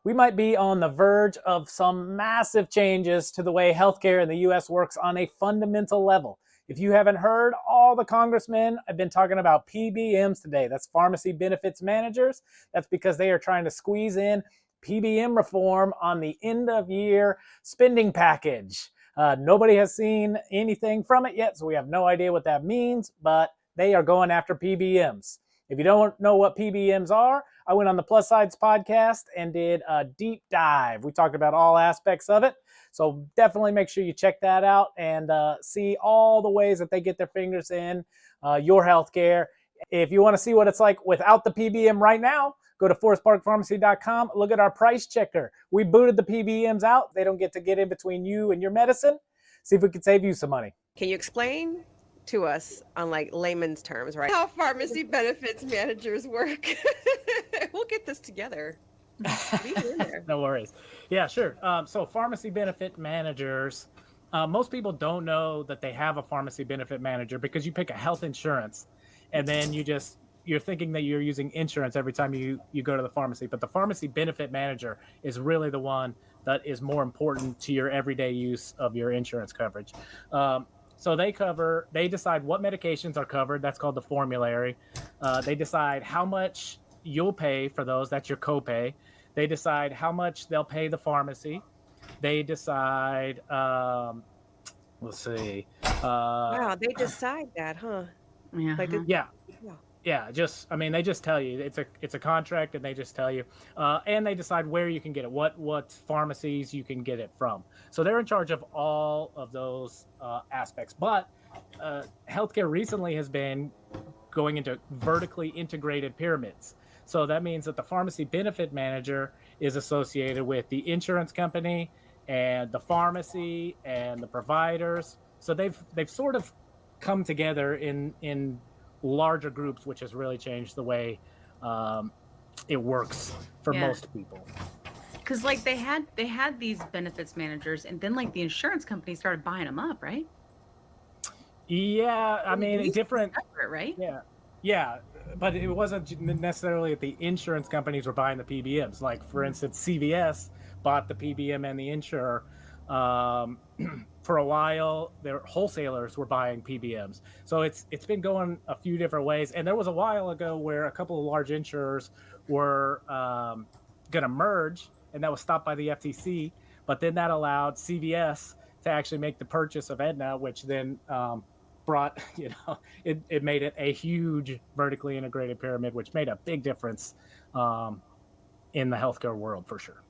we might be on the verge of some massive changes to the way healthcare in the US works on a fundamental level. If you haven't heard, all the congressmen have been talking about PBMs today. That's pharmacy benefits managers. That's because they are trying to squeeze in PBM reform on the end of year spending package. Nobody has seen anything from it yet, so we have no idea what that means, but they are going after PBMs. If you don't know what PBMs are, I went on the PlusSideZ podcast and did a deep dive. We talked about all aspects of it. So definitely make sure you check that out and see all the ways that they get their fingers in your healthcare. If you want to see what it's like without the PBM right now, go to forestparkpharmacy.com. Look at our price checker. We booted the PBMs out. They don't get to get in between you and your medicine. See if we can save you some money. Can you explain to us on like layman's terms, right, how pharmacy benefits managers work? We'll get this together. No worries. Yeah, sure. So pharmacy benefit managers, most people don't know that they have a pharmacy benefit manager because you pick a health insurance and then you're thinking that you're using insurance every time you go to the pharmacy. But the pharmacy benefit manager is really the one that is more important to your everyday use of your insurance coverage. So they decide what medications are covered. That's called the formulary. They decide how much you'll pay for those. That's your copay. They decide how much they'll pay the pharmacy. They decide, let's see. Wow, they decide that, huh? Yeah. Like Yeah. They just tell you it's a contract, and they just tell you, and they decide where you can get it, what pharmacies you can get it from. So they're in charge of all of those aspects. But healthcare recently has been going into vertically integrated pyramids. So that means that the pharmacy benefit manager is associated with the insurance company and the pharmacy and the providers. So they've sort of come together in larger groups, which has really changed the way it works for most people. Because like they had these benefits managers, and then like the insurance company started buying them up, right? Yeah, I mean, different, separate, right? Yeah, but it wasn't necessarily that the insurance companies were buying the PBMs. Like, for instance, CVS bought the PBM and the insurer. For a while, their wholesalers were buying PBMs. So it's been going a few different ways. And there was a while ago where a couple of large insurers were going to merge, and that was stopped by the FTC. But then that allowed CVS to actually make the purchase of Aetna, which then brought, it made it a huge vertically integrated pyramid, which made a big difference in the healthcare world for sure.